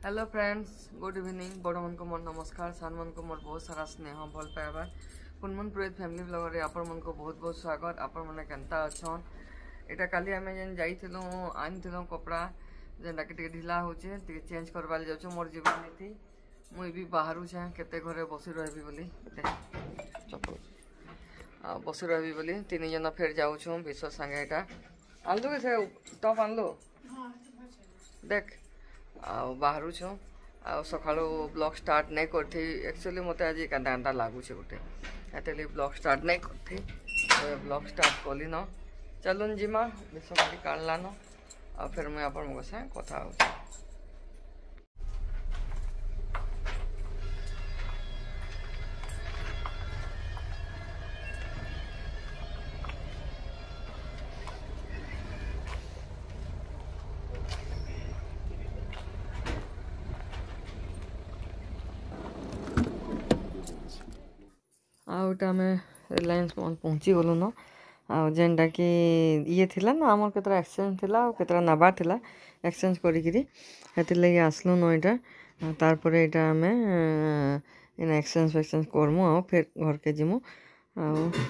Hello friends, good evening. बड़ मन को मोर नमस्कार, सान मन को मोर बहुत सारा स्नेह भल पाइबार कुनमन पुरोहित फैमिली ब्लॉग रे आपण मन को बहुत बहुत स्वागत। आपण मैंने केनता अच्छन। एटा काली आम जेन जाइथिलु आनिथिलु कपड़ा जेनटा के ढिला होचे चेंज करवा जाऊँ मोर जीवन नीति। मुई भी बाहर छे केते घरे बसी रही बोली बसी रही बोली तीन जन फेर जाऊँ विश्व संगे। एटा आनलु के से टप आनलु देख बाहर छो सका ब्लॉग स्टार्ट नहीं करती। एक्चुअली मत आज कांदा लगुच गोटे एते ब्लॉग स्टार्ट नहीं करती ब्लॉग स्टार्ट कली न चलुन जिमा विश्व गाड़ी काढ़लान आ फिर मुझे आप साथ कथा हो। आउटा आमे रिलायंस मॉल पहुँची गलु न जेनटा कि ये थिला ना आमर केतरा एक्सचेंज थिला केतरा नबार थिला एक्सचेंज करिकिरी हेतिर लगे आसलु न एटा तार परे एटा आमे इन एक्सचेंज करमु आ फिर घर के जिमु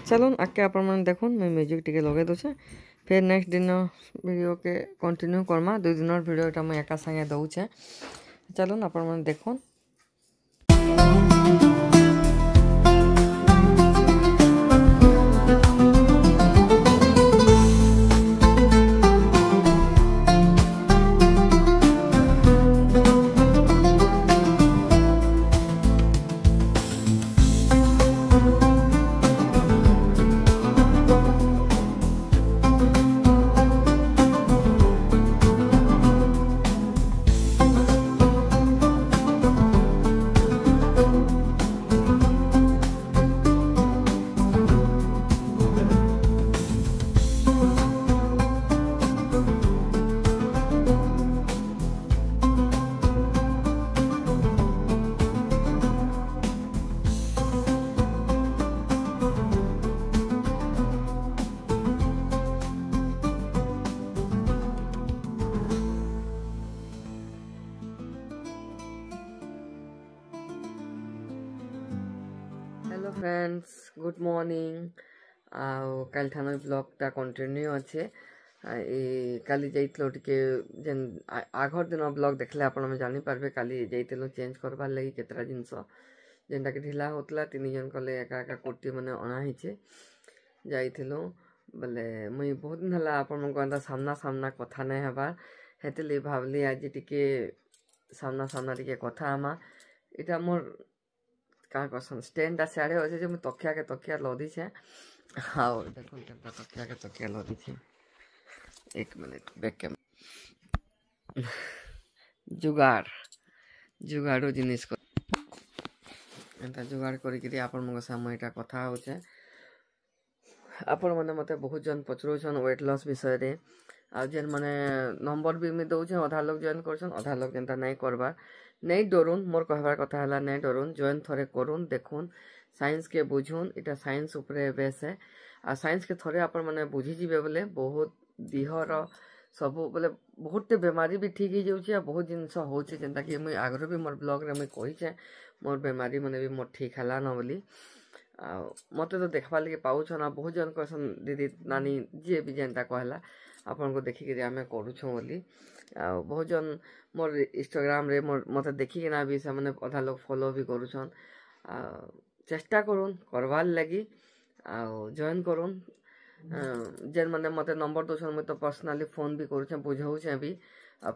चलुन आके आपण मन देखुन। मैं म्यूजिक टिके लगे दोछे फिर नेक्स्ट दिन वीडियो के कंटिन्यू करमा। 2 दिन वीडियो एटा मैं एका संगे दउछे चलुन आपण मन देखुन। Hello friends, good morning. कल थान ब्लॉगटा कंटिन्यू अच्छे काली जाइलो टिके जेन आगर दिन ब्लॉग देखले आप जानी पारबे। काली जाइलो चेंज करवार लगी केतरा जिनस जेनटा कि ढिला होतला 3 जन कले एका एका कुर्ती माने अना हिचे जाइलो बोले मुई बहुत दिन हला आपण मन सामना सामना कथा नहीं हबार हेतले भावली आज टिके सामना सामना टिके कथा आमा। इटा मोर क्या कहसन स्टैंड सियाड़े अच्छे जो तकिया के तकिया लदी छे। हाँ देखो तकिया के तकिया लदी छे। 1 मिनट बैक कैम जुगाड़ जुगाड़ो जिनिस को एंता जुगाड़ करी आपण मन सामने एटा कथा होचे। आपण माने मते बहुत जन पचरोछन वेट लॉस विषय रे आ जेन माने नंबर भी मी दउछन आधा लोग जॉइन करछन आधा लोग जेंता नहीं करबा नहीं डरुन। मोर कहबार कथा हला नहीं डरुन जॉइन थरे करुन देखुन साइंस के बुझुन इटा साइंस उपरे बेस है आ साइंस के थरे आपण माने बुझी जिवे बोले बहुत देहर सब बोले बहुत बेमारी भी ठीक हो जाउछे। बहुत जिनस होचे जेंता कि मुई आगरो भी मोर ब्लॉग रे मुई कहिछे मोर बेमारी माने भी मोर ठीक हला न बोली मते तो देखबा लगे पाउछन आ बहुत जन कहसन दीदी नानी जे भी जेनता कहला आपन को देखि के आमे करूछु बोली बहुत जन मोर इंस्टाग्राम रे मोर मते देखि के ना भी से माने आधा लोग फॉलो भी करूछन चेष्टा करूँ करवार लगी जॉइन करूँ जेन मैंने मत नंबर दौन मुझे तो पर्सनाली फोन भी करुचे बुझाऊे भी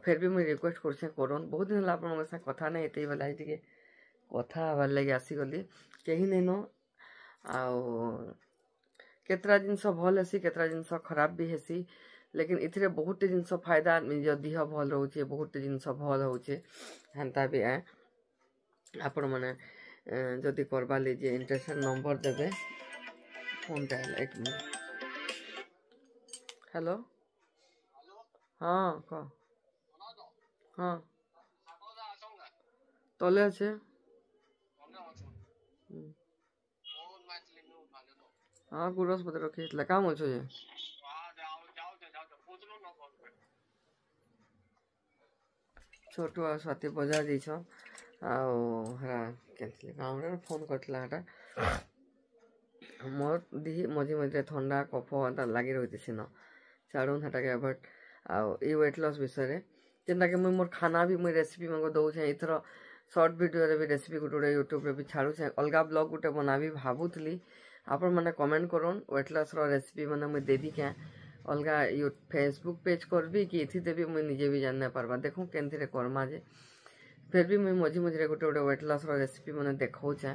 फिर भी मुझे रिक्वेस्ट करुचे करूँ। बहुत दिन आप कथा नहीं ये बेला टे कथा हबार लगे आसीगली कहीं नहीं न केतरा जिनस भल हेसी केतरा जिनस खराब भी हेसी लेकिन इथिरे बहुत जिनस फायदा निज देह भल रोचे बहुत जिनस भल होचे हेन्ता भी है आपण मैंने जदि करवा लीजिए इंटरेस्ट नंबर देवे फोन टा 1 मिनट। हेलो हाँ कह हाँ तले अच्छे हाँ गुरस पत्र रखी काम अच्छे जे छोटू आ स्वाति बजार जाइछन आरा कैंसिल गाँव फोन करथिला हटा मोर दिही मझे मझे ठंडा कफ एंता लगी रही सीन छाड़ून हटा के बट आई वेट लॉस विषय जेनता कि मुझे मोर खाना भी मुझे रेसिपी मैं दौचे इथर सर्ट वीडियो रे भी रेसिपी गोटे यूट्यूब रे भी छाड़ूचे अलग ब्लॉग गोटे बनाबी भावुली आपण मैंने कमेंट करूँ वेट लॉस रेसिपी मैंने मुझे देवी क्या अलग फेसबुक पेज करबी कि इथि देवी मुझे निजे भी जान पार्बा देखूँ केनथि करमा जे फिर भी मुझे मझे मझे गोटे गोटे वेट लॉस रेसिपी मैंने देखौचे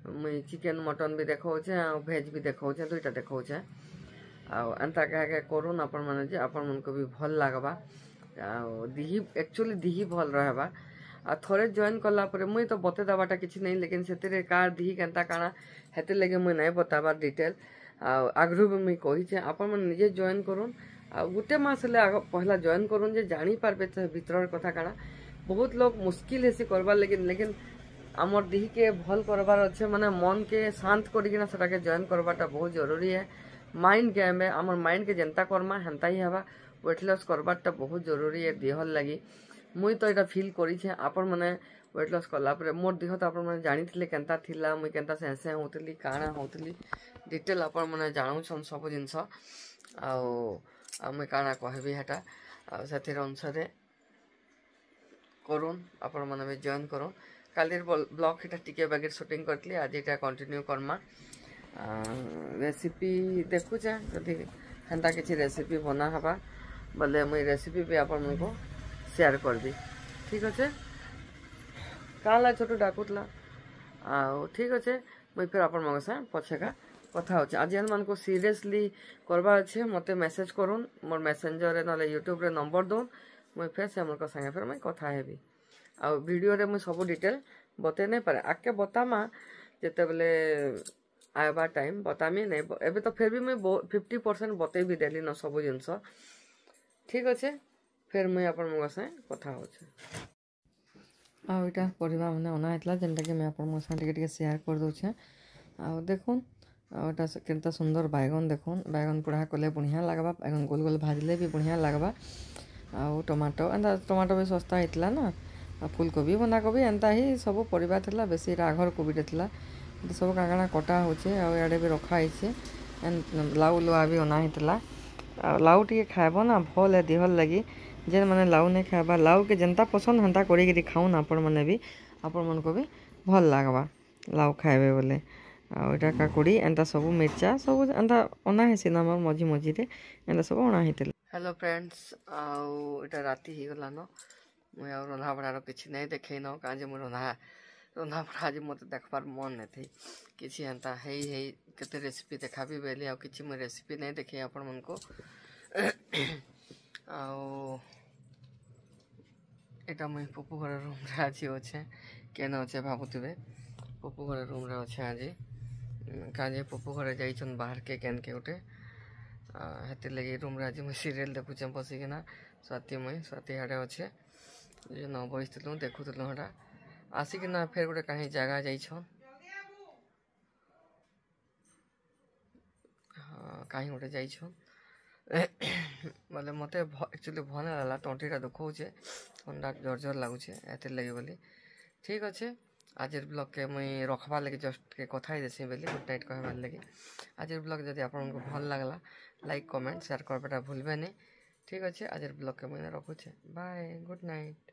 मुझे चिकेन मटन भी देखौचे आ भेज भी देखौचे दुईटा देखौचे आंता क्या करूँ आपण मैंने जे आपण मन को भी भल लगवा दिही एक्चुअली दिही भल रहबा आ थोड़े जॉइन कला परे मुई तो बते दबाटा किसी नहीं लेकिन से कार दिही केनता काना हेते लगे मुई नहीं बताबार डिटेल आगरू भी मुई कही आपण मैंने निजे जॉइन करूँ आ गोटे मास पहला जॉइन करूँ जे जानी पारबे तो भीतर कथा काना बहुत लोग मुश्किल है करबार लेकिन आमर दिही के भल करबार अच्छे माने मन के शांत करिकिना सेटाके जॉइन करबाटा बहुत जरूरी है माइंड गेम है आमर माइंड के जनता करमा हेंता ही हवा वेट लॉस करबाटा बहुत जरूरी है देहर लगी मुई तो यहाँ फिल करी आपण मैंने वेट लॉस कलापर मोर देह तो आपण मैंने जानी केनता थिला मुई केनता सेंसे होतली काଣା होतली डिटेल आपण मैंने जानुछन सब जिनस मुई काଣା कहबी हेटा से अनुसार करूँ आपण मैंने भी जॉइन करूँ काली ब्लॉग इटा टिके बागे शूटिंग करती आज यहाँ कंटिन्यू करमा रेसिपी देखुचे जदि हेन्ता किसी रेसिपी बना हवा बोले मुई रेसिपी भी आपण मन को शेयर कर दी ठीक अच्छे काला छोटू डाकुतला ठीक अच्छे मुई फिर आपण मन से पछेका कथा होचे आज मान को सीरियसली करवा अच्छे मते मैसेज करूँ मोर मैसेंजर रे ना यूट्यूब रे नंबर दून मुई फिर से मन को संगे फिर मैं कथा हेबी आ वीडियो रे मुई सब डिटेल बते नहीं पारे आके बतामा जेते बेले आयबा टाइम बतामी नहीं एबे तो फिर भी मुई 50% बते भी देली न सब जिनस ठीक अच्छे फिर मुई आपण मो से कथा होचे आटा परिवा मैंने अना होता जेनटा कि मैं मो टे शेयर कर दूचे आ देखुन आटा केनता सुंदर बैगन देखुन बैगन पोड़ा कले बढ़िया लगवा बैगन गोल गोल भाजले भी बढ़िया लगवा आ टमाटो एंता टमाटो भी सस्ता होता ना फूलकोबी बंधाकोबी एंता ही सब परिवा थिला बेसी राघर कोबीटे थिला सब कागणा कटा होचे आड़े भी रखाई लाउ लुआ भी अना होता लाउ टे खाएब ना भल है देहर लगी जेन मैंने लाउ नहीं खाएबा लाउ के जनता पसंद हेन्ता कर खाऊन आपण मैंने भी आपण मन को भी भल लगवा लाउ खाएबे बोले आटा काकुड़ी एंता सब मिर्चा सब एंता अना हेसी ना मझी मझी एंता सब अना होता हेलो फ्रेंड्स आटा राति ही गलान मुझे रंधा बड़ार किसी नहीं देखे न कहीं मुझे रंधा बड़ा आज मत देखबार मन नहीं थी किसी एंता है केते रेसिपी देखा भी बेली आ किसी मुझे रेसिपी नहीं देखे आपण मन को एटा मुई पप्पू घर रूम रे आज अच्छे केन अच्छे भावुवे पप्पू घर रूम रे अच्छे आज कहीं पप्पू घर जाइछन बाहर के केन के गोटे हेती लगे रूम रे आज मुई सीरियल देखुचे बसिकिना स्वाति हाड़े अच्छे न बसलु देखुलु हाँ आसिकिना फिर गोटे कहीं जगह जाइछन कहीं गोटे जाइछन बोले मत एक्चुअली भल लगा तंटीटा दुखोचे ठंडा जर लगुचे एते लगे बोली ठीक अच्छे आज ब्लॉग के मुई रखबार लगे जस्ट के कथा ही देसी बोली गुड नाइट कहबार लगे आज ब्लॉग जब आपको भल लगला लाइक कमेंट शेयर करवाटा भूलबे नहीं ठीक अच्छे आज ब्लॉग के मुझे रखुचे बाय गुड नाइट।